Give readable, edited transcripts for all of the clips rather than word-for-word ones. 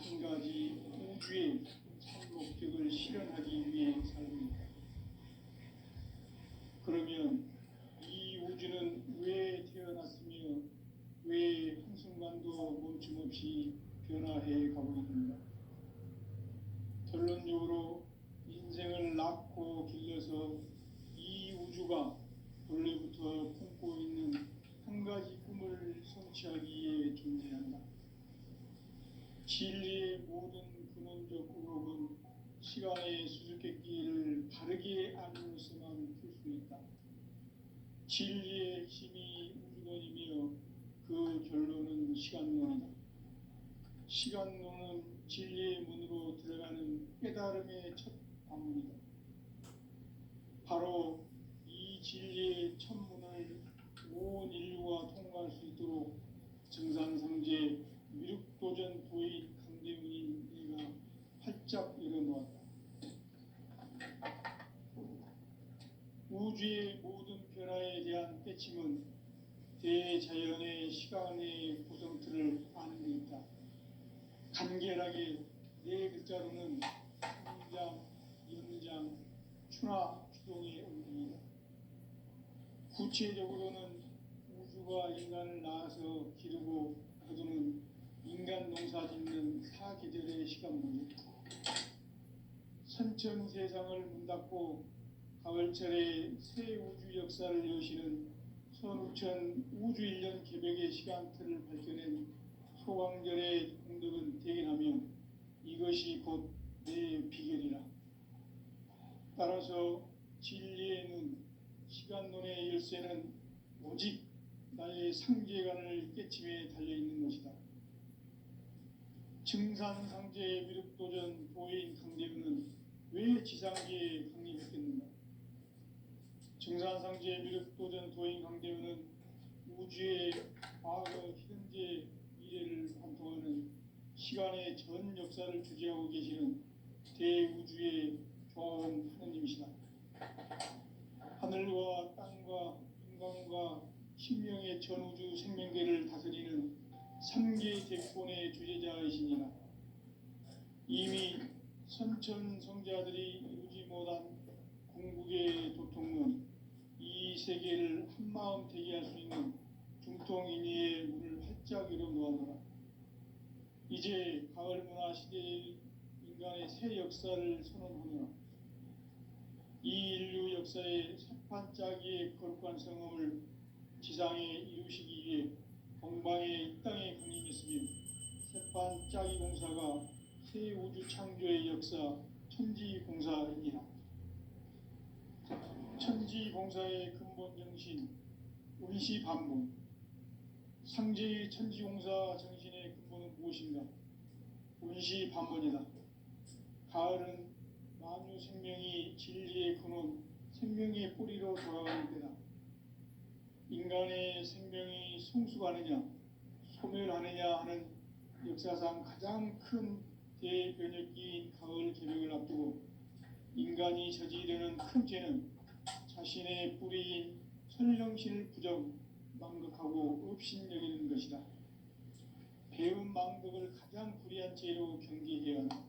한 가지 우주의 참 목적을 실현하기 위해 살입니다. 그러면 이 우주는 왜 태어났으며 왜 한순간도 멈춤없이 변화해 가고 있는가? 결론적으로 인생을 낳고 길러서 이 우주가 본래부터 품고 있는 한 가지 꿈을 성취하기 위해 존재한다. 진리의 모든 근원적 의혹은 시간의 수수께끼를 바르게 알므로서만 풀 수 있다. 진리의 핵심이 우주론이며 그 결론은 시간론이다. 시간론은 진리의 문으로 들어가는 깨달음의 첫 관문이다. 바로 이 진리의 첫 문을 온 인류가 통과할 수 있도록 정상상제 미륵도전 도인 강대문인 이가 활짝 열어놓았다. 우주의 모든 변화에 대한 때침은 대자연의 시간의 구성틀을 아는 데 있다. 간결하게 네 글자로는 성장, 연장, 추나 추동의 원리이다. 구체적으로는 우주가 인간을 낳아서 기르고 거두는 인간 농사 짓는 사계절의 시간문이다. 선천 세상을 문 닫고 가을철에 새 우주 역사를 여시는 선우천 우주일년 개벽의 시간틀을 밝혀낸 소강절의 공덕은 대견하며 이것이 곧 내 비결이라. 따라서 진리의 눈, 시간론의 열쇠는 오직 나의 상제관을 깨침에 달려있는 것이다. 증산상제의 미륵도전 도인 강대문은 왜 지상계에 강림했겠는가? 증산상제의 미륵도전 도인 강대문은 우주의 과거, 현재, 미래를 관통하는 시간의 전 역사를 주재하고 계시는 대우주의 조화원 하느님이시다. 하늘과 땅과 인간과 신명의 전우주 생명계를 다스리는 삼계 대권의 주제자이시니라. 이미 선천성자들이 이루지 못한 궁극의 도통은 이 세계를 한마음 되게 할 수 있는 중통인의의 문을 활짝 열어놓았노라. 이제 가을 문화 시대의 인간의 새 역사를 선언하노라. 이 인류 역사의 새판짜기의 거룩한 성험을 지상에 이루시기 위해 동방의 이 땅에 군림했으며 새판짜기 공사가 새 우주 창조의 역사 천지공사이니라. 천지공사의 근본 정신 운시반본. 상제의 천지공사 정신의 근본은 무엇인가? 운시반본이다. 가을은 만유 생명이 진리의 근원, 생명의 뿌리로 돌아가는 때다. 인간의 생명이 성숙하느냐, 소멸하느냐 하는 역사상 가장 큰 대변혁기인 가을 개벽을 앞두고 인간이 저지르는 큰 죄는 자신의 뿌리인 천령신을 부정, 망극하고 업신여기는 것이다. 배운 망극을 가장 불의한 죄로 경계해야 한다.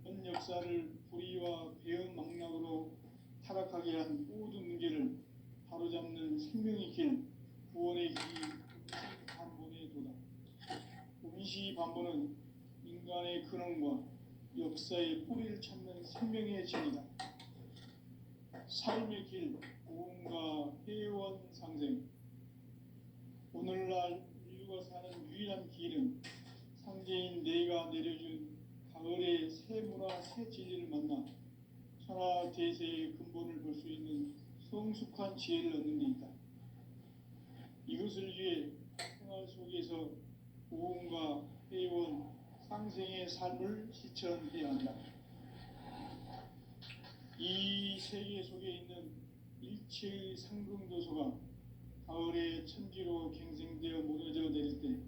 전 역사를 불의와 배운 망락으로 타락하게 한 모든 문제를 바로잡는 생명의 길, 구원의 길이 운시반본의 도다. 운시반본은 인간의 근원과 역사의 뿌리를 찾는 생명의 진이다. 삶의 길, 고음과 회원 상생. 오늘날 인류가 사는 유일한 길은 상제인 내가 내려준 가을의 새 문화, 새 진리를 만나 천하 대세의 근본을 볼 수 있는 성숙한 지혜를 얻는 데 있다. 이것을 위해 생활 속에서 고음과 회원, 상생의 삶을 실천해야 한다. 이 세계 속에 있는 일체의 상승도소가 가을의 천지로 갱생되어 무너져 내릴 때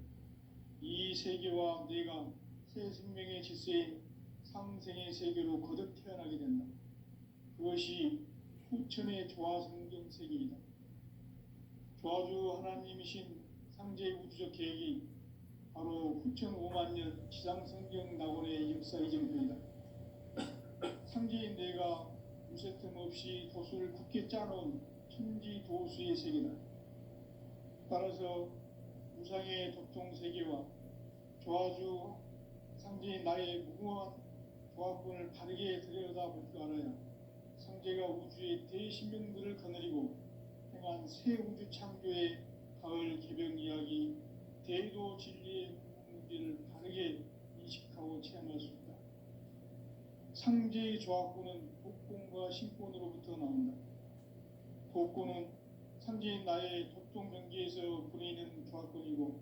이 세계와 내가 새 생명의 질서인 상생의 세계로 거듭 태어나게 된다. 그것이 후천의 조화성경 세계이다. 조아주 하나님이신 상제 우주적 계획이 바로 9,500만 년 지상성경 낙원의 역사 이전입니다. 상제인 내가 무쇠틈 없이 도수를 굳게 짜놓은 천지 도수의 세계다. 따라서 무상의 도통 세계와 조아주 상제인 나의 무궁한 조합군을 바르게 들여다볼 줄 알아야 상제가 우주의 대신명들을 거느리고 행한 새 우주 창조의 가을 개벽 이야기, 대도 진리의 문제를 바르게 인식하고 체험할 수 있다. 상제의 조합군은 복권과 신권으로부터 나온다. 복권은 상제인 나의 도통 명계에서 보내는 조합권이고,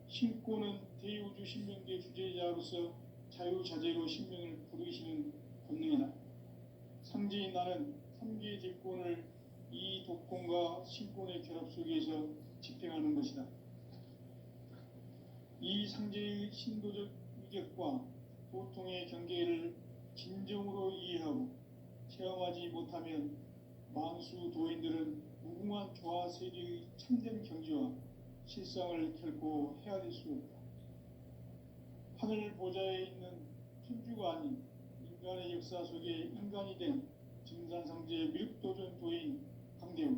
신권은 대우주 신명계 주제자로서 자유자재로 신명을 부르시는 권능이다. 상제인 나는 3개의 대권을 이 독권과 신권의 결합 속에서 집행하는 것이다. 이 상제의 신도적 위격과 보통의 경계를 진정으로 이해하고 체험하지 못하면 만수 도인들은 무궁한 조화 세계의 참된 경지와 실상을 결코 헤아릴 수 없다. 하늘 보좌에 있는 천주가 아닌 인간의 역사 속에 인간이 된 증산상제 미륵도전 도인 강대우,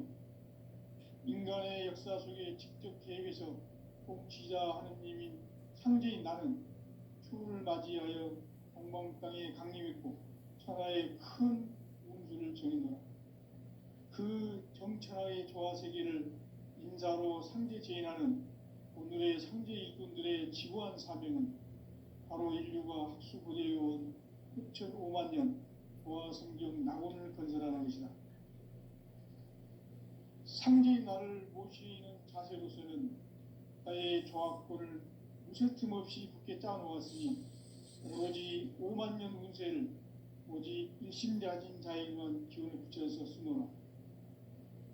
인간의 역사 속에 직접 개입해서 통치자 하느님인 상제인 나는 초를 맞이하여 동방 땅에 강림했고 천하의 큰 운수를 정했노라. 그 정천하의 조화 세계를 인사로 상제 제인하는 오늘의 상제 일꾼들의 지구한 사명은 바로 인류가 학수고대해온 6,500만 년 조화 성경 낙원을 건설하는 것이다. 상제인 나를 모시는 자세로서는 나의 조합권을 무쇠틈 없이 굳게 짜놓았으니 오로지 5만 년 운세를 오직 일심대하진 자에게만 기운을 붙여서 쓰노라.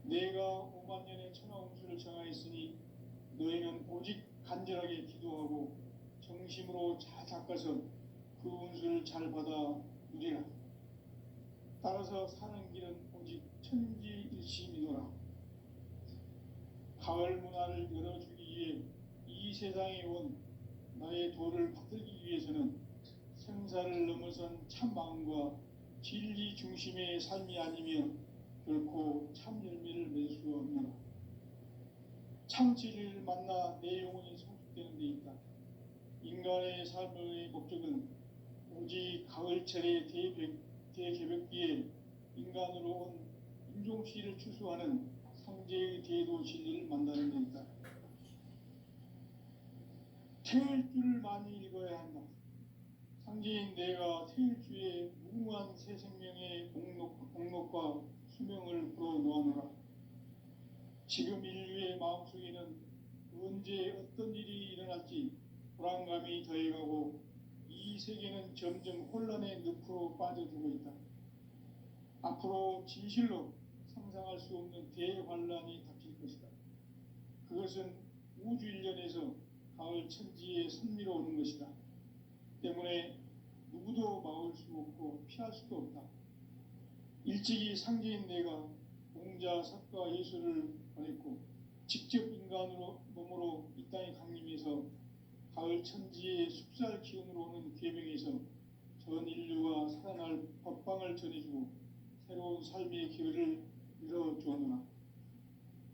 내가 5만 년의 천하 운수를 정하였으니 너희는 오직 간절하게 기도하고 정심으로 잘 닦아서 그 운수를 잘 받아 누리라. 따라서 사는 길은 오직 천지일심이노라. 가을 문화를 열어주기 위해 이 세상에 온 나의 도를 받들기 위해서는 생사를 넘어선 참 마음과 진리 중심의 삶이 아니면 결코 참 열매를 맺을 수 없노라. 참 진리를 만나 내 영혼이 성숙되는 데 있다. 인간의 삶의 목적은 오직 가을철의 대개벽기에 인간으로 온 인종씨를 추수하는 상제의 대도 진리를 만나는 데 있다. 태일 줄을 많이 읽어야 한다. 상제인 내가 태일주의 무궁한 새 생명의 목록과 수명을 불어놓아노라. 지금 인류의 마음속에는 언제 어떤 일이 일어날지 불안감이 더해가고 이 세계는 점점 혼란의 늪으로 빠져들고 있다. 앞으로 진실로 상상할 수 없는 대환란이 닥칠 것이다. 그것은 우주 일련에서 가을 천지에 선미로 오는 것이다. 때문에 누구도 막을 수 없고 피할 수도 없다. 일찍이 상제인 내가 공자, 석가, 예수를 보냈고 직접 인간으로 몸으로 이 땅에 강림해서 가을 천지의 숲살 기운으로 오는 계명에서 전 인류가 살아날 법방을 전해주고 새로운 삶의 기회를 열어주었노라.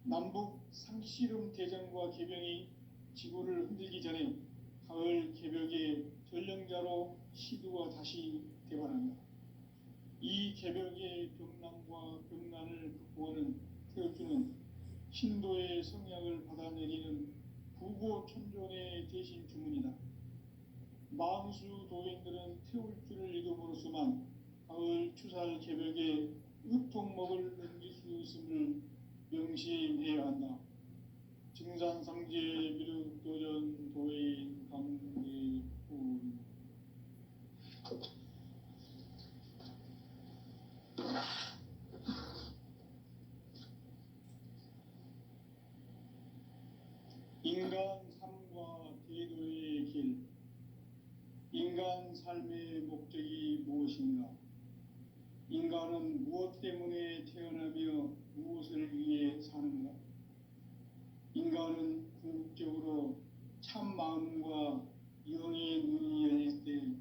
남북 상씨름 대전과 개병이 지구를 흔들기 전에 가을 개벽의 전령자로 시두가 다시 대발한다. 이 개벽의 병난과 병난을 극복하는 태울주는 신도의 성약을 받아내리는 부고천존의 대신 주문이다. 만수 도인들은 태울주를 읽음으로써만 가을 추살 개벽에 의통목을 넘길 수 있음을 명시해야 한다. 증산상제 미륵도전 도인 강대훈. 인간 삶과 대도의 길. 인간 삶의 목적이 무엇인가? 인간은 무엇 때문에 태어나며 무엇을 위해 사는가? 인간은 궁극적으로 참 마음과 영의 눈이 열릴 때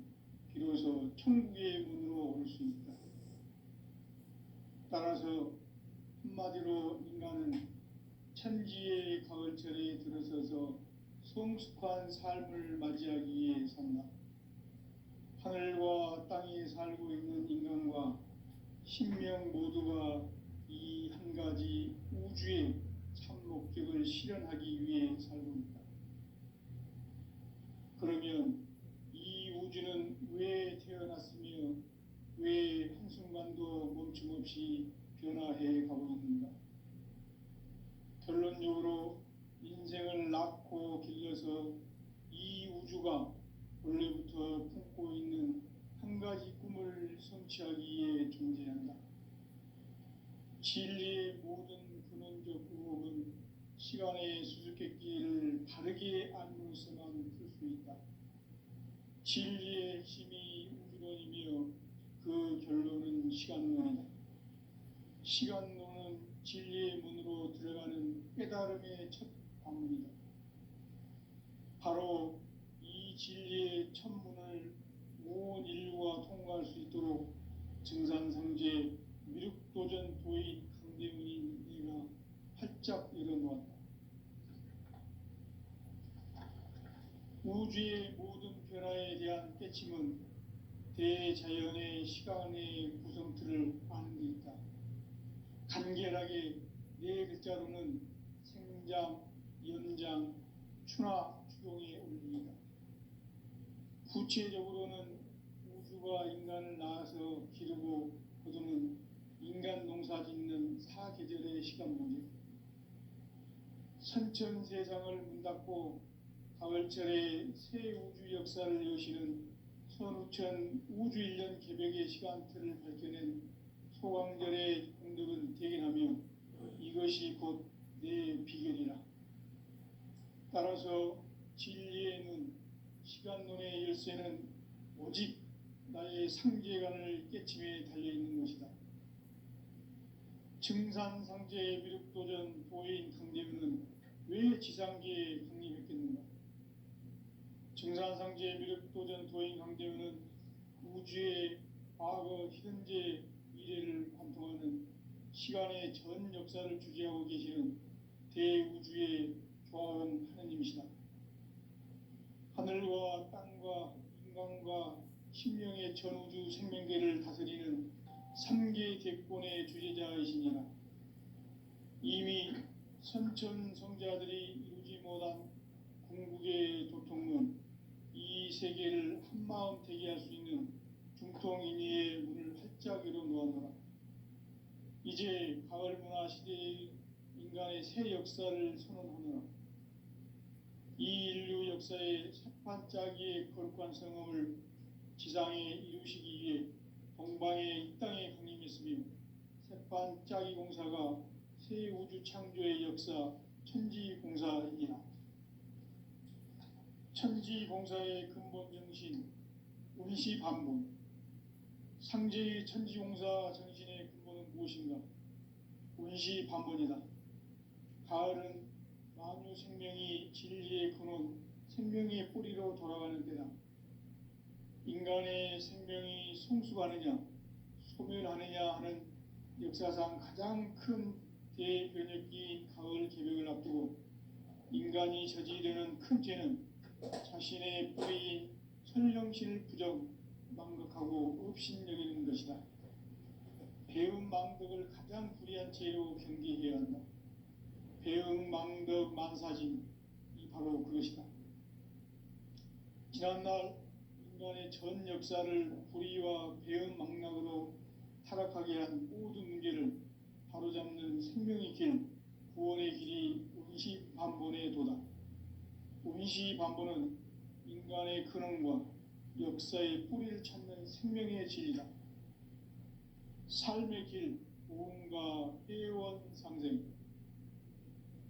비로소 천국의 문으로 올 수 있다. 따라서 한마디로 인간은 천지의 가을철에 들어서서 성숙한 삶을 맞이하기 위해 산다. 하늘과 땅에 살고 있는 인간과 신명 모두가 이 한 가지 우주의 참 목적을 실현하기 위해 살고 있다. 그러면 이 우주는 왜 태어났으며 왜 한순간도 멈춤없이 변화해 가고 있는가? 결론적으로 인생을 낳고 길러서 이 우주가 원래부터 품고 있는 한 가지 꿈을 성취하기 위해 존재한다. 진리의 모든 근원적 의혹은 시간의 수수께끼를 바르게 알므로서만 풀 수 있다. 진리의 핵심이 우주론이며 그 결론은 시간론이다. 시간론은 진리의 문으로 들어가는 깨달음의 첫 관문이다. 바로 이 진리의 첫 문을 온 인류가 통과할 수 있도록 증산상제 미륵도전 도인 강대문인 내가 활짝 열어놓았다. 우주의 모든 변화에 대한 깨침은 대자연의 시간의 구성틀을 아는 데 있다. 간결하게 네 글자로는 생장, 연장, 추나 추동의 원리이다. 구체적으로는 우주가 인간을 낳아서 기르고 거두는 인간 농사 짓는 사계절의 시간문제, 선천세상을 문닫고 가을철에 새 우주 역사를 여시는 선우천 우주일년 개벽의 시간틀을 밝혀낸 소강절의 공덕은 대견하며 이것이 곧 내 비결이라. 따라서 진리의 눈, 시간론의 열쇠는 오직 나의 상제관을 깨침에 달려있는 것이다. 증산상제의 미륵도전 도인 강대문은 왜 지상계에 강림했겠는가? 증산상제의 미륵도전 도인 강대문은 우주의 과거, 현재, 미래를 관통하는 시간의 전 역사를 주재하고 계시는 대우주의 조화원 하느님이시다. 하늘과 땅과 인간과 신명의 전우주 생명계를 다스리는 3개 대권의 주제자이시니라. 이미 선천성자들이 이루지 못한 궁극의 도통론, 이 세계를 한마음 되게 할 수 있는 중통인의의 문을 활짝 열어놓았노라. 이제 가을 문화 시대의 인간의 새 역사를 선언하노라. 이 인류 역사의 새반짝이의 거룩한 성음을 지상에 이루시기 위해 동방의 이 땅에 강림했으며 새반짝이 공사가 새 우주 창조의 역사 천지공사이니라. 천지공사의 근본 정신 운시반본, 상제의 천지공사 정신의 근본은 무엇인가? 운시반본이다. 가을은 만유 생명이 진리의 근원, 생명의 뿌리로 돌아가는 때다. 인간의 생명이 성숙하느냐, 소멸하느냐 하는 역사상 가장 큰 대변혁기인 가을 개벽을 앞두고 인간이 저지르는 큰 죄는 자신의 뿌리인 선령신을 부정, 망각하고 업신여기는 것이다. 배움 망덕을 가장 불의한 죄로 경계해야 한다. 배움 망덕 만사진, 이 바로 그것이다. 지난날 인간의 전 역사를 불의와 배움 망락으로 타락하게 한 모든 문제를 바로잡는 생명의 길, 구원의 길이 운시반본의 도다. 운시반본은 인간의 근원과 역사의 뿌리를 찾는 생명의 진리다. 삶의 길, 보험과 회원상생.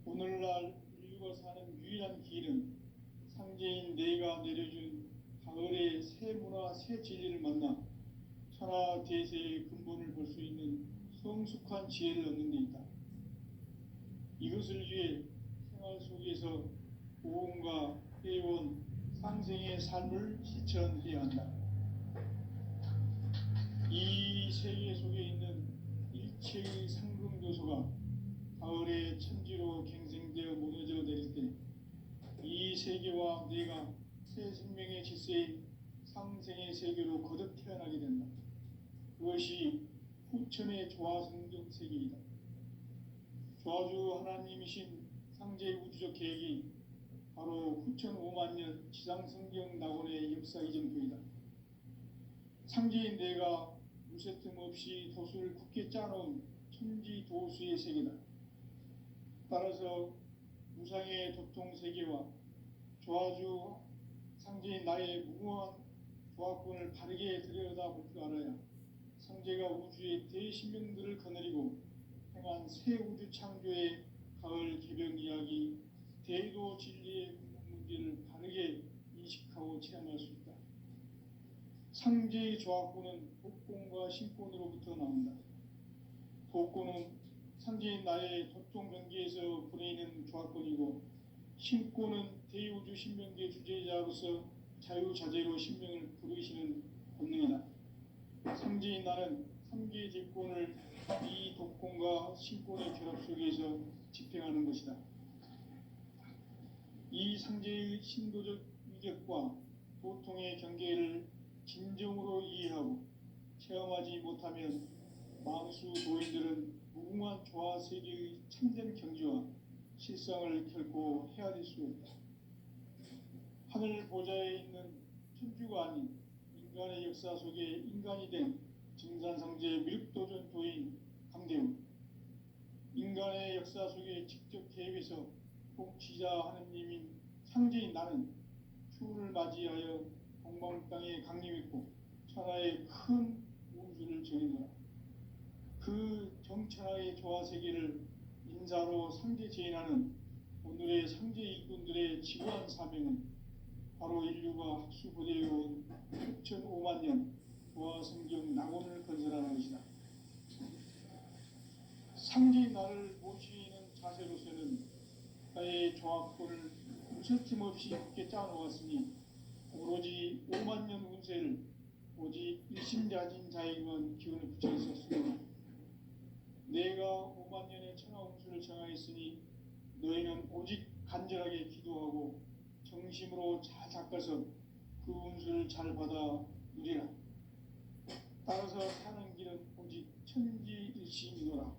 오늘날 인류가 사는 유일한 길은 상제인 내가 내려준 가을의 새 문화, 새 진리를 만나 천하 대세의 근본을 볼 수 있는 성숙한 지혜를 얻는 데 있다. 이것을 위해 생활 속에서 고음과 해온 상생의 삶을 실천해야 한다. 이 세계 속에 있는 일체의 상금 요소가 가을의 천지로 갱생되어 무너져 내릴 때 이 세계와 내가 새 생명의 질서의 상생의 세계로 거듭 태어나게 된다. 그것이 후천의 조화성경 세계이다. 조화주 하나님이신 상제의 우주적 계획이 바로 후천 5만 년 지상성경 낙원의 역사 이전부이다. 상제인 내가 무쇠 틈 없이 도수를 굳게 짜놓은 천지 도수의 세계다. 따라서 무상의 도통 세계와 조화주 상제인 나의 무궁한 조화권을 바르게 들여다볼 줄 알아야 상제가 우주의 대신명들을 거느리고 행한 새 우주 창조의 가을 개벽 이야기, 대도 진리의 문제를 바르게 인식하고 체험할 수 있다. 상제의 조화권은 복권과 신권으로부터 나온다. 복권은 상제인 나의 도통 경계에서 보내는 조화권이고, 신권은 대우주 신명계 주제자로서 자유자재로 신명을 부르시는 본능이다. 상제인 나는 3개의 제권을 이 독권과 신권의 결합 속에서 집행하는 것이다. 이 상제의 신도적 위격과 도통의 경계를 진정으로 이해하고 체험하지 못하면 만수 도인들은 무궁한 조화 세계의 참된 경지와 실상을 결코 헤아릴 수 없다. 하늘 보좌에 있는 천주가 아닌 인간의 역사 속에 인간이 된 증산상제 미륵도전 도인 강대훈, 인간의 역사 속에 직접 개입해서 통치자 하느님인 상제인 나는 추후를 맞이하여 동방 땅에 강림했고 천하의 큰 운수를 정해놓아 그 정천하의 조화세계를 인사로 상제 제인하는 오늘의 상제 일꾼들의 지구한 사명은 바로 인류가 학수고대해온 6,5만 년 조화성경 낙원을 건설하는 것이다. 상제인 나를 모시는 자세로서는 나의 조화권을 무쇠틈 없이 굳게 짜놓았으니 오로지 5만 년 운세를 오직 일심자진 자에게만 기운을 붙여 있었으므로 내가 5만 년의 천하 운수를 정하였으니 너희는 오직 간절하게 기도하고 정심으로 잘 닦아서 그 운수를 잘 받아 누리라. 따라서 사는 길은 오직 천지일심이노라.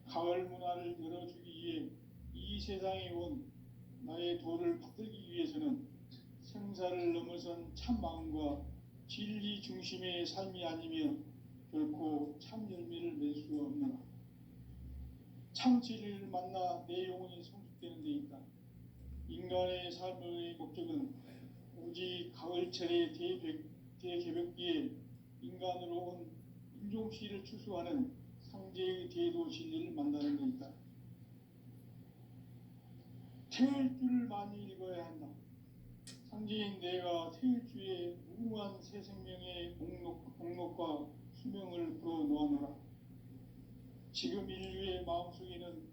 가을 문화를 열어주기 위해 이 세상에 온 나의 도를 받들기 위해서는 생사를 넘어선 참 마음과 진리 중심의 삶이 아니면 결코 참 열매를 맺을 수 없노라. 참 진리를 만나 내 영혼이 성숙되는 데 있다. 인간의 삶의 목적은 오직 가을철의 대개벽기에 인간으로 온 인종시를 추수하는 상제의 대도 진리를 만나는 데 있다. 태일주를 많이 읽어야 한다. 상제인 내가 태일주의 무궁한 새 생명의 목록과 수명을 불어놓아노라. 지금 인류의 마음속에는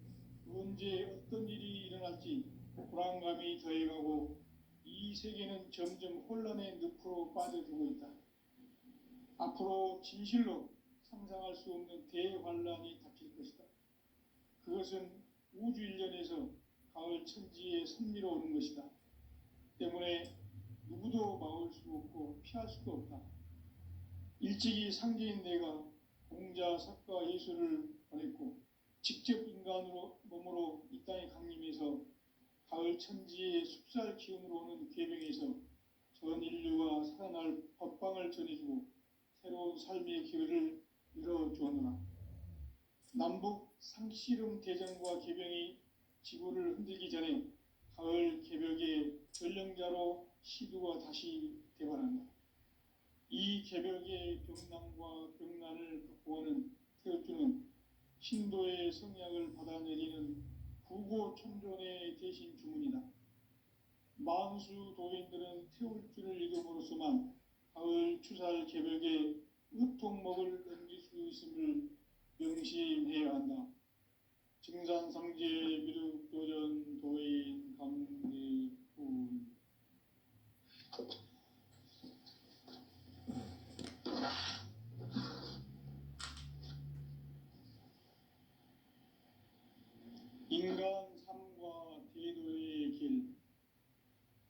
언제 어떤 일이 일어날지 불안감이 더해가고 이 세계는 점점 혼란의 늪으로 빠져들고 있다. 앞으로 진실로 상상할 수 없는 대환란이 닥칠 것이다. 그것은 우주 일련에서 가을 천지에 선미로 오는 것이다. 때문에 누구도 막을 수 없고 피할 수도 없다. 일찍이 상제인 내가 공자, 석가, 예수를 보냈고 직접 인간으로 몸으로 이 땅에 강림해서 가을 천지의 숲살 기운으로 오는 계병에서 전 인류가 살아날 법방을 전해주고 새로운 삶의 기회를 열어주었노라. 남북 상씨름 대전과 계병이 지구를 흔들기 전에 가을 개벽의 전령자로 시두가 다시 대발한다. 이 개벽의 병난과 병난을 극복하는 태어주는 신도의 성약을 받아내리는 구고천존의 대신 주문이다. 만수 도인들은 태울주를 읽음으로써만 가을 추살 개벽의 의통목을 넘길 수 있음을 명심해야 한다. 증산상제 미륵 인간 삶과 대도의 길,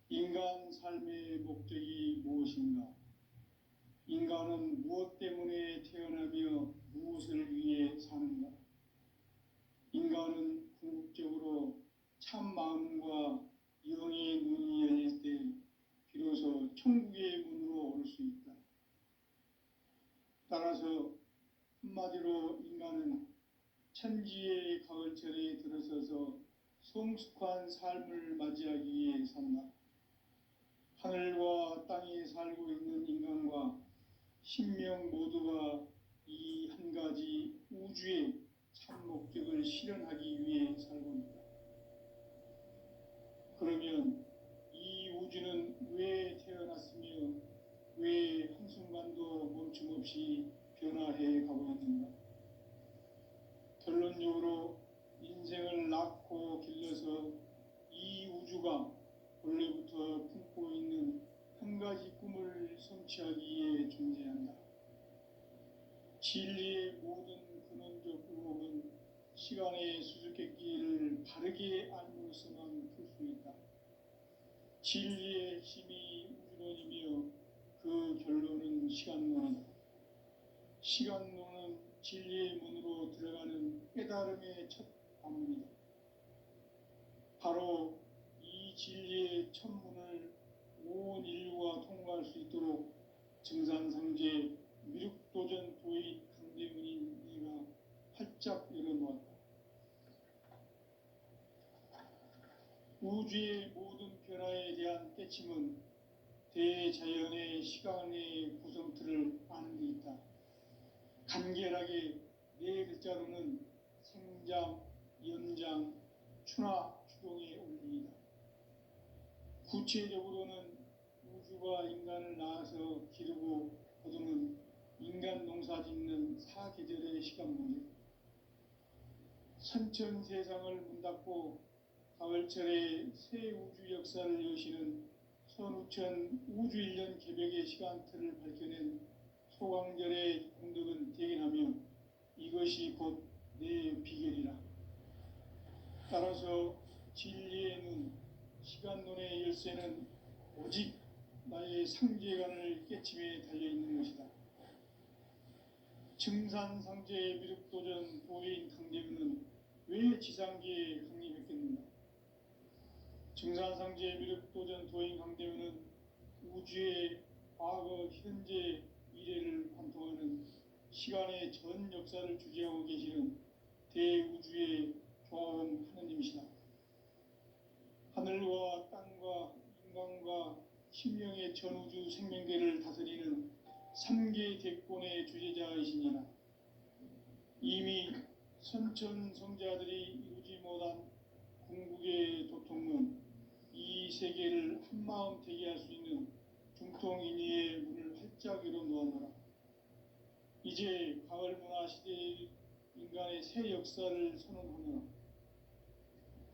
인간 삶의 목적이 무엇인가? 인간은 무엇 때문에 태어나며 무엇을 위해 사는가? 인간은 궁극적으로 참 마음과 영의 눈이 열릴 때 비로소 천국의 문으로 올 수 있다. 따라서 한마디로 인간은 천지의 가을철에 들어서서 성숙한 삶을 맞이하기 위해 산다. 하늘과 땅에 살고 있는 인간과 신명 모두가 이 한 가지 우주의 참 목적을 실현하기 위해 살고 있다. 그러면 이 우주는 왜 태어났으며 왜 한순간도 멈춤없이 변화해 가고 있는가? 결론적으로 인생을 낳고 길러서 이 우주가 원래부터 품고 있는 한 가지 꿈을 성취하기 위해 존재한다. 진리의 모든 근원적 의혹은 시간의 수수께끼를 바르게 알므로서만 풀 수 있다. 진리의 핵심이 우주론이며 그 결론은 시간론이다. 시간론은 진리의 문으로 들어가는 깨달음의 첫 방문이다. 바로 이 진리의 첫 문을 온 인류가 통과할 수 있도록 증산상제 미륵도전 도인 강대문인 네가 활짝 열어놓았다. 우주의 모든 변화에 대한 깨침은 대자연의 시간의 구성틀을 아는 데 있다. 간결하게 네 글자로는 생장, 연장, 추나 추동의 원리이다. 구체적으로는 우주가 인간을 낳아서 기르고 거두는 인간 농사 짓는 사계절의 시간문제, 선천 세상을 문 닫고 가을철에 새 우주 역사를 여시는 선우천 우주 1년 개벽의 시간틀을 밝혀낸 소강절의 공덕은 대견하며 이것이 곧 내 비결이라. 따라서 진리의 눈, 시간론의 열쇠는 오직 나의 상제관을 깨침에 달려있는 것이다. 증산상제의 미륵도전 도인 강대문은 왜 지상계에 강림했겠는가? 증산상제의 미륵도전 도인 강대문은 우주의 과거, 현재, 미래를 관통하는 시간의 전 역사를 주재하고 계시는 대우주의 조화원 하느님이시다. 하늘과 땅과 인간과 신명의 전우주 생명계를 다스리는 3개 대권의 주제자이시니라. 이미 선천성자들이 이루지 못한 궁극의 도통론, 이 세계를 한마음 되게 할 수 있는 중통인의의 문을 활짝 열어놓아노라. 이제 가을 문화 시대의 인간의 새 역사를 선언하노라.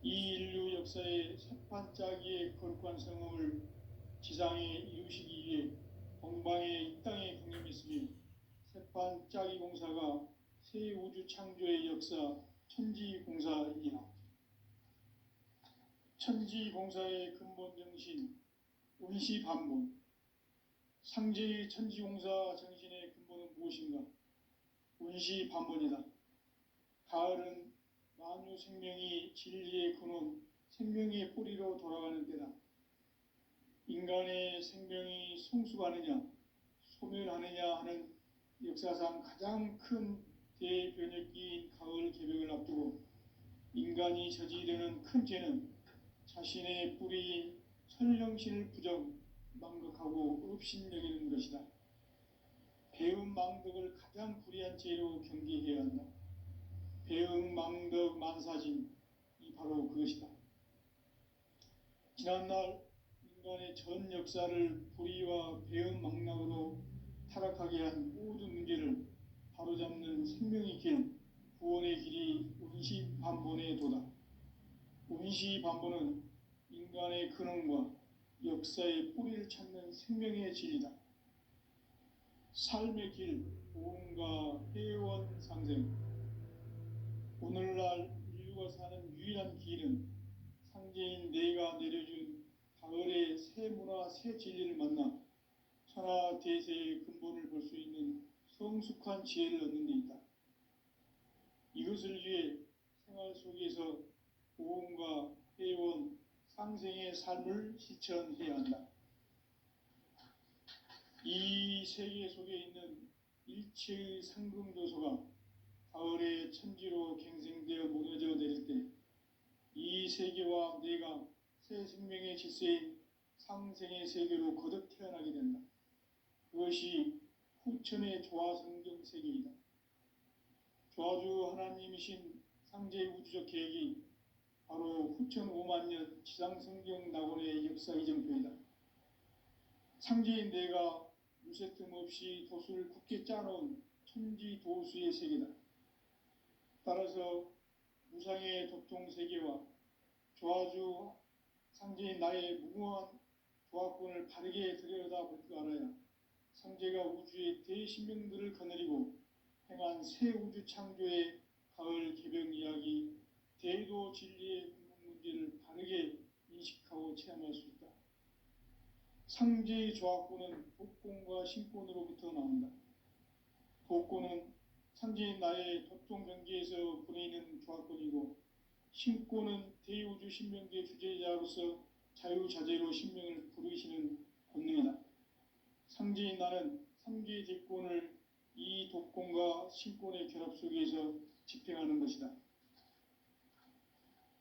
이 인류 역사의 새판짜기의 거룩한 성공을 지상에 이루시기 위해 동방의 이 땅에 강림했으며 새판짜기 공사가 새 우주 창조의 역사 천지공사이니라. 천지공사의 근본 정신 운시반본, 상제의 천지공사 정신의 근본은 무엇인가? 운시반본이다. 가을은 만유 생명이 진리의 근원, 생명의 뿌리로 돌아가는 때다. 인간의 생명이 성숙하느냐, 소멸하느냐 하는 역사상 가장 큰 대변혁기인 가을 개벽을 앞두고 인간이 저지르는 큰 죄는 자신의 뿌리인 선령신을 부정, 망각하고 업신여기는 것이다. 배음 망덕을 가장 불의한 죄로 경계해야 한다. 배음 망덕 만사진이 바로 그것이다. 지난날 인간의 전 역사를 불의와 배음 망락으로 타락하게 한 모든 문제를 바로잡는 생명의 길, 구원의 길이 운시반본의 도다. 운시반본은 인간의 근원과 역사의 뿌리를 찾는 생명의 진리다. 삶의 길, 보험과 회원 상생. 오늘날 인류가 사는 유일한 길은 상제인 내가 내려준 가을의 새 문화 새 진리를 만나 천하 대세의 근본을 볼 수 있는 성숙한 지혜를 얻는 데 있다. 이것을 위해 생활 속에서 보험과 회원, 상생의 삶을 실천해야 한다. 이 세계 속에 있는 일체의 상금조소가 가을의 천지로 갱생되어 무너져 내릴 때 이 세계와 내가 새 생명의 질서인 상생의 세계로 거듭 태어나게 된다. 그것이 후천의 조화성경 세계이다. 조화주 하나님이신 상제의 우주적 계획이 바로 후천 5만 년 지상성경 낙원의 역사 이정표이다. 상제인 내가 무쇠틈 없이 도수를 굳게 짜놓은 천지 도수의 세계다. 따라서 무상의 도통세계와 조화주 상제인 나의 무궁한 조화권을 바르게 들여다볼 줄 알아야 상제가 우주의 대신명들을 거느리고 행한 새 우주 창조의 가을 개벽 이야기, 대도 진리의 궁극 문제를 바르게 인식하고 체험할 수 있다. 상제의 조화권은 독권과 신권으로부터 나온다. 독권은 상제인 나의 도통 경계에서 보내는 조화권이고, 신권은 대우주 신명계 주제자로서 자유자재로 신명을 부르시는 권능이다. 상제인 나는 3개의 대권을 이 독권과 신권의 결합 속에서 집행하는 것이다.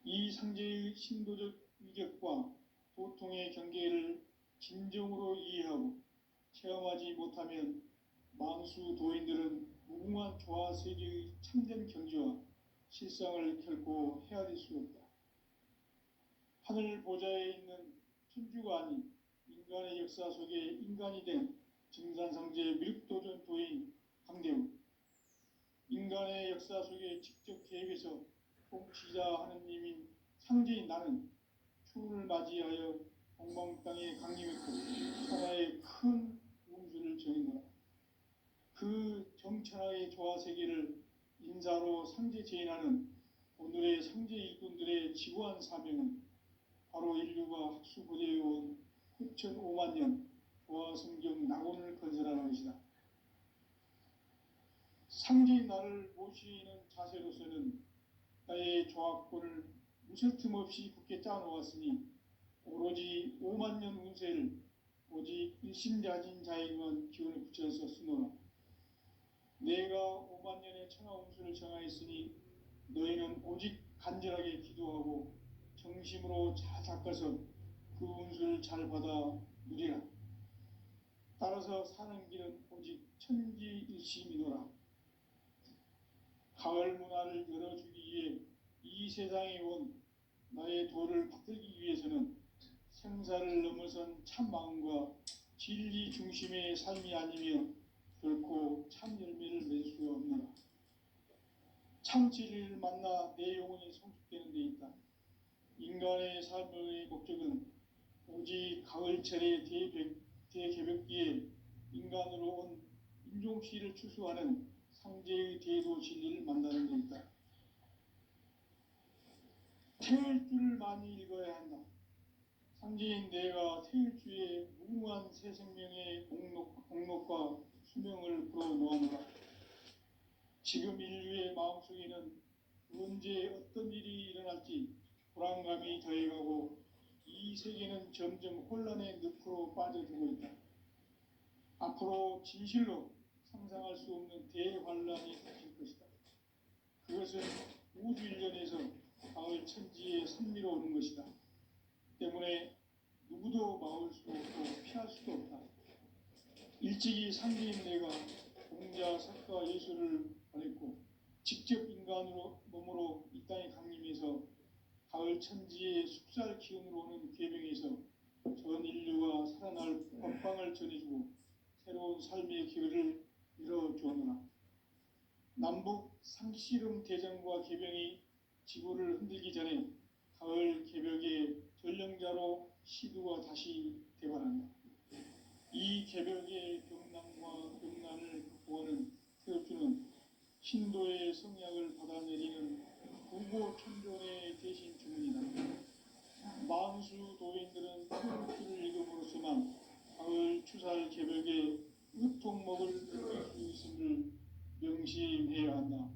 이 상제의 신도적 위격과 도통의 경계를 진정으로 이해하고 체험하지 못하면 만수 도인들은 무궁한 조화 세계의 참된 경지와 실상을 결코 헤아릴 수 없다. 하늘 보좌에 있는 천주가 아닌 인간의 역사 속에 인간이 된 증산상제 미륵도전 도인 강대우, 인간의 역사 속에 직접 계획해서 통치자 하느님인 상제인 나는 추운을 맞이하여 동방 땅에 강림했고 천하의 큰 운수를 정했노라. 그 정천하의 조화 세계를 인사로 상제 제인하는 오늘의 상제 일꾼들의 지구한 사명은 바로 인류가 학수고대해온 후천 5만 년 조화성경 낙원을 건설하는 것이다. 상제인 나를 모시는 자세로서는 나의 조화권을 무쇠틈 없이 굳게 짜놓았으니 오로지 5만 년 운세를 오직 일심자진 자에게만 기운을 붙여서 쓰노라. 내가 5만 년의 천하 운수를 정하였으니 너희는 오직 간절하게 기도하고 정심으로 잘 닦아서 그 운수를 잘 받아 누리라. 따라서 사는 길은 오직 천지일심이노라. 가을 문화를 열어주기 위해 이 세상에 온 나의 도를 받들기 위해서는 생사를 넘어선 참 마음과 진리 중심의 삶이 아니면 결코 참 열매를 맺을 수 없노라. 참 진리를 만나 내 영혼이 성숙되는 데 있다. 인간의 삶의 목적은 오직 가을철의 대개벽기에 인간으로 온 인종시를 추수하는 상제의 대도 진리를 만나는 데 있다. 태일주를 많이 읽어야 한다. 상제인 내가 태일주의 무궁한 새 생명의 목록과 수명을 풀어놓아노라. 지금 인류의 마음속에는 언제 어떤 일이 일어날지 불안감이 더해가고 이 세계는 점점 혼란의 늪으로 빠져들고 있다. 앞으로 진실로 상상할 수 없는 대환란이 닥칠 것이다. 그것은 우주 일련에서 가을 천지의 선미로 오는 것이다. 때문에 누구도 막을 수 없고 피할 수도 없다. 일찍이 상제인 내가 공자, 석가, 예수를 보냈고 직접 인간으로 몸으로 이 땅에 강림해서 가을 천지의 숙살 기운으로 오는 계명에서 전 인류가 살아날 법방을 전해주고 새로운 삶의 기회를 열어주었노라. 남북 상씨름 대전과 개병이 지구를 흔들기 전에 가을 개벽의 전령자로 시두가 다시 대관한다. 이 개벽의 경난과 경난을 극복하는 태어주는 신도의 성약을 받아내리는 부고 천존의 대신 주문이다. 만수 도인들은 태울주를 읽음으로써만 가을 추살 개벽에 으통먹을 느낄 수 있음을 명심해야 한다.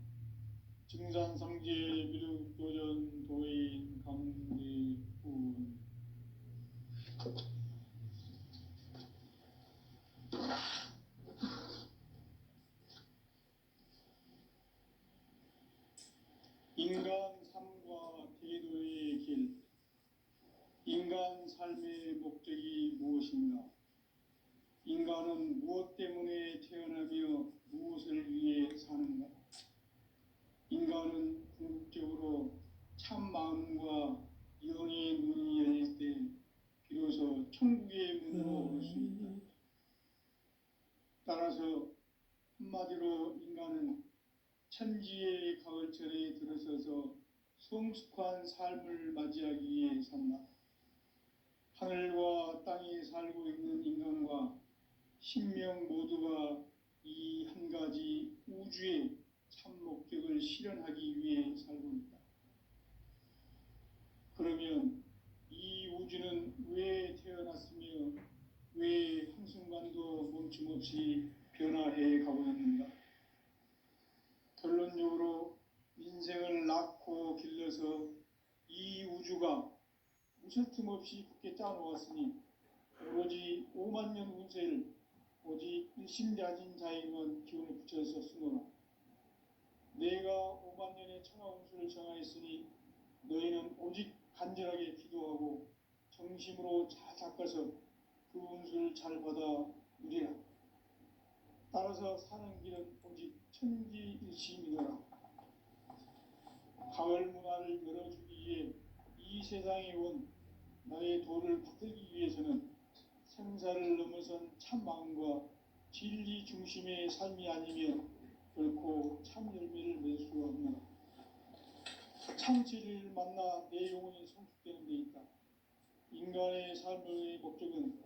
증산상제 비륵도전 도인 강대훈. 인간 삶과 대도의 길. 인간 삶의 목적이 무엇인가? 인간은 무엇 때문에 태어나며 무엇을 위해 사는가? 인간은 궁극적으로 참 마음과 영의 문이 열릴 때 비로소 천국의 문으로 올 수 있다. 따라서 한마디로 인간은 천지의 가을철에 들어서서 성숙한 삶을 맞이하기 위해 산다. 하늘과 땅에 살고 있는 인간과 신명 모두가 이 한 가지 우주의 참 목적을 실현하기 위해 살고 있다. 그러면 이 우주는 왜 태어났으며 왜 한순간도 멈춤없이 변화해 가고 있는가? 결론적으로 인생을 낳고 길러서 이 우주가 무쇠틈 없이 굳게 짜놓았으니 오로지 5만 년 운세를 오직 일심자진 자에게만 기운을 붙여서 쓰노라. 내가 5만 년의 천하 운수를 정하였으니 너희는 오직 간절하게 기도하고 정심으로 잘 닦아서 그 운수를 잘 받아 누리라. 따라서 사는 길은 오직 천지일심이더라. 가을 문화를 열어주기 위해 이 세상에 온 나의 도를 받들기 위해서는 생사를 넘어선 참 마음과 진리 중심의 삶이 아니면 결코 참 열매를 맺을 수가 없노라. 참 진리를 만나 내 영혼이 성숙되는 데 있다. 인간의 삶의 목적은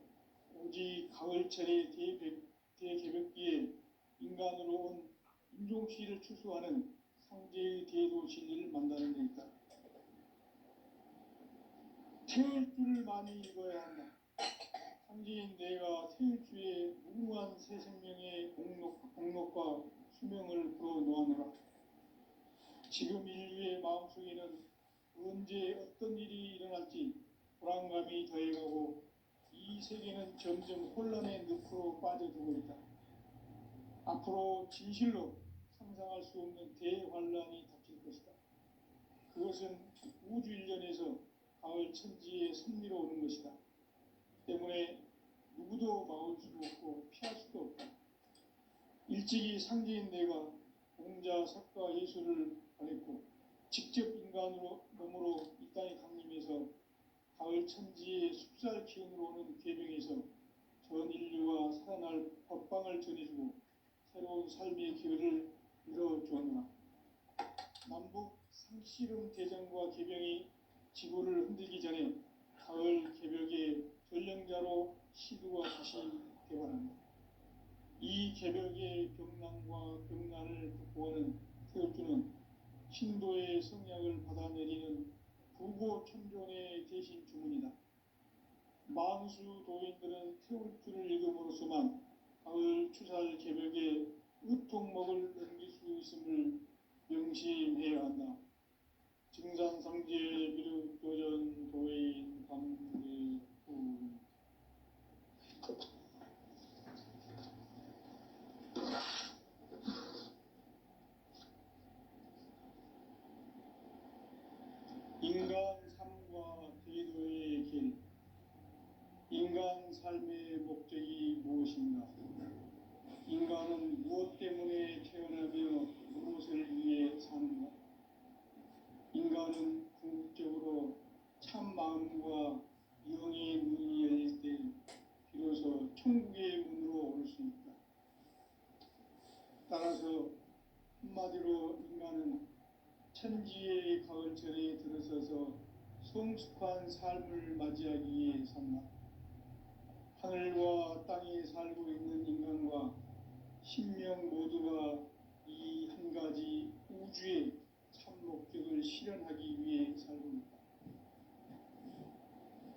오직 가을철의 대개벽기에 인간으로 온 인종시를 추수하는 상제의 대도 진리를 만나는 데 있다. 태울 줄을 많이 읽어야 한다. 상제인 내가 태울 주의 무궁한 새 생명의 공력과 수명을 불어놓아노라. 지금 인류의 마음속에는 언제 어떤 일이 일어날지 불안감이 더해가고 이 세계는 점점 혼란의 늪으로 빠져들고 있다. 앞으로 진실로 상상할 수 없는 대환란이 닥칠 것이다. 그것은 우주 일련에서 가을 천지의 섭리로 오는 것이다. 때문에 누구도 막을 수도 없고 피할 수도 없다. 일찍이 상제인 내가 공자, 석가, 예술을 가렸고 직접 인간으로 몸으로 이 땅에 강림해서 가을 천지의 숲살 기운으로 오는 계명에서 전 인류와 살아날 법방을 전해주고 새로운 삶의 기회를 열어주었노라. 남북 상씨름 대전과 개병이 지구를 흔들기 전에 가을 개벽의 전령자로 시두가 다시 되어난다. 이 개벽의 병난과 병난을 극복하는 태울주는 신도의 성약을 받아내리는 부고 천존의 대신 주문이다. 만수 도인들은 태울주를 읽음으로써만 가을 추살 개벽에 으통먹을 넘길 수 있음을 명심해야 한다. 증산상제 비륵도전 도인 강대훈. 인간 삶과 대도의 길. 인간 삶의 목적이 무엇인가? 인간은 무엇 때문에 태어나며 무엇을 위해 사는가? 인간은 궁극적으로 참 마음과 영의 문이 열릴 때 비로소 천국의 문으로 올 수 있다. 따라서 한마디로 인간은 천지의 가을철에 들어서서 성숙한 삶을 맞이하기 위해 산다. 하늘과 땅에 살고 있는 인간과 신명 모두가 이 한 가지 우주의 참 목적을 실현하기 위해 살고있다.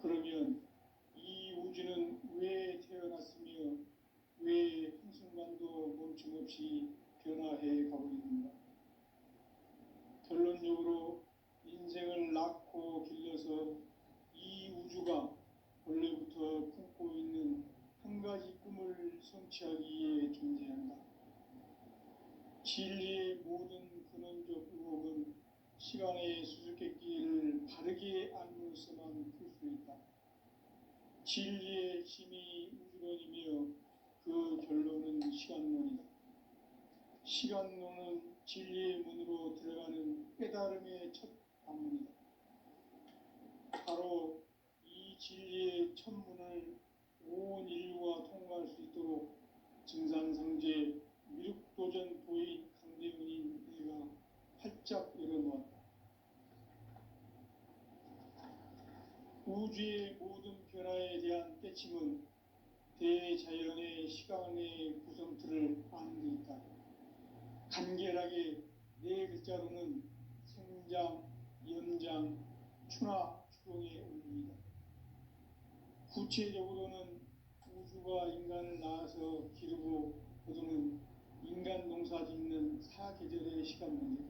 그러면 이 우주는 왜 태어났으며 왜 한순간도 멈춤없이 변화해 가고 있는가? 결론적으로 인생을 낳고 길러서 이 우주가 원래부터 품고 있는 한 가지 꿈을 성취하기 위해 존재한다. 진리의 모든 근원적 의혹은 시간의 수수께끼를 바르게 알므로서만 풀 수 있다. 진리의 힘이 우주론이며 그 결론은 시간론이다. 시간론은 진리의 문으로 들어가는 깨달음의 첫 방문이다. 바로 이 진리의 첫 문을 온 인류가 통과할 수 있도록 증산성제 미륵도전 도인 강대문인 내가 활짝 열어놓았다. 우주의 모든 변화에 대한 깨침은 대자연의 시간의 구성틀을 아는 데 있다. 간결하게 네 글자로는 생장, 연장, 추나 추동의 원리이다. 구체적으로는 우주가 인간을 낳아서 기르고 거두는 인간 농사 짓는 사계절의 시간론이다.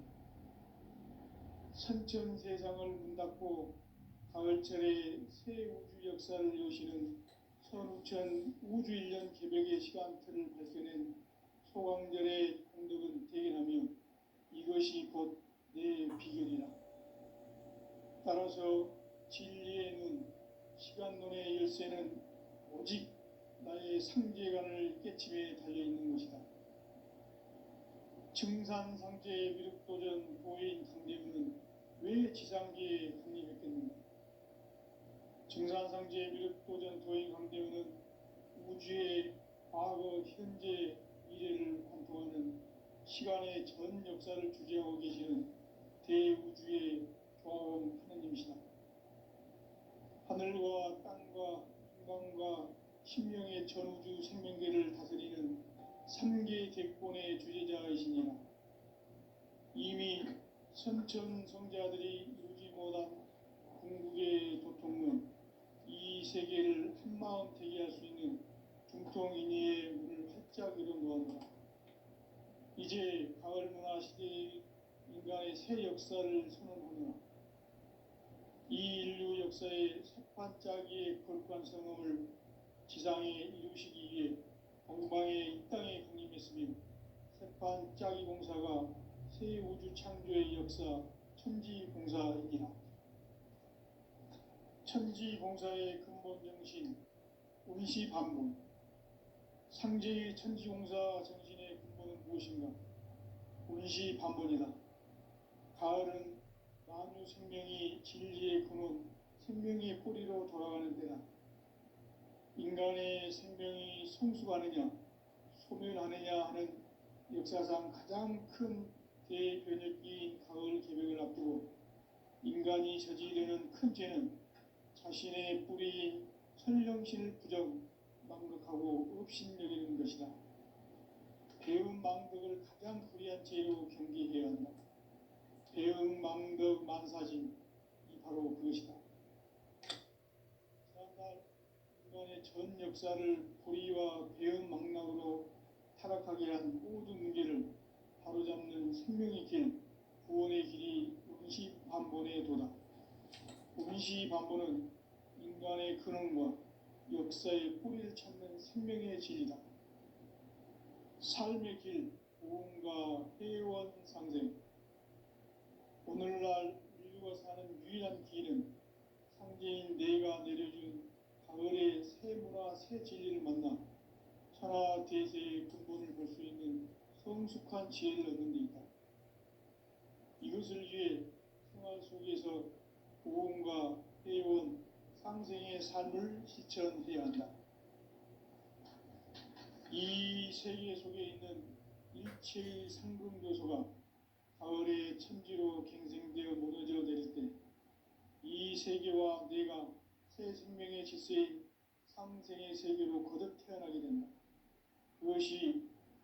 선천세상을 문닫고 가을철에 새 우주 역사를 여시는 선우천 우주일년 개벽의 시간틀을 발견한 소강절의 공덕은 대견하며 이것이 곧 내 비결이라. 따라서 진리의 눈, 시간론의 열쇠는 오직 나의 상제관을 깨침에 달려있는 것이다. 증산상제의 미륵도전 도인 강대문은 왜 지상계에 확립했겠는가? 증산상제의 미륵도전 도인 강대문은 우주의 과거, 현재, 미래를 관통하는 시간의 전 역사를 주재하고 계시는 대우주의 조화원 하느님이시다. 하늘과 땅과 인간과 신명의 전우주 생명계를 다스리는 3개 대권의 주제자이시니라. 이미 선천성자들이 이루지 못한 궁극의 도통은 이 세계를 한마음 되게 할 수 있는 중통인의의 문을 활짝 열어놓았노라. 이제 가을문화 시대의 인간의 새 역사를 선언하노라. 이 인류 역사의 새반짝이의 거룩한 성험을 지상에 이루시기 위해 동방에 이 땅에 강림했으며 새반짝이 공사가 새 우주 창조의 역사 천지공사이니라. 천지공사의 근본 정신 운시반본. 상제의 천지공사 정신의 근본은 무엇인가? 운시반본이다. 가을은 만유 생명이 진리의 근원, 생명의 뿌리로 돌아가는 때다. 인간의 생명이 성숙하느냐, 소멸하느냐 하는 역사상 가장 큰 대변혁기인 가을 개벽을 앞두고 인간이 저지르는 큰 죄는 자신의 뿌리인 선령신을 부정, 망극하고 업신여기는 것이다. 배은망덕을 가장 불의한 죄로 경계해야 한다. 배은망덕 만사진, 이 바로 그것이다. 지난날 인간의 전 역사를 불의와 배은망락으로 타락하게 한 모든 문제를 바로잡는 생명의 길, 구원의 길이 운시반본의 도다. 운시반본은 인간의 근원과 역사의 뿌리를 찾는 생명의 진리다. 삶의 길, 보험과 회원 상생. 오늘날 인류가 사는 유일한 길은 상제인 내가 내려준 가을의 새 문화, 새 진리를 만나 천하 대세의 근본을 볼 수 있는 성숙한 지혜를 얻는 데 있다. 이것을 위해 생활 속에서 보험과 회원, 상생의 삶을 실천해야 한다. 이 세계 속에 있는 일체의 상금교소가 가을의 천지로 갱생되어 무너져 내릴 때 이 세계와 내가 새 생명의 질서인 상생의 세계로 거듭 태어나게 된다. 그것이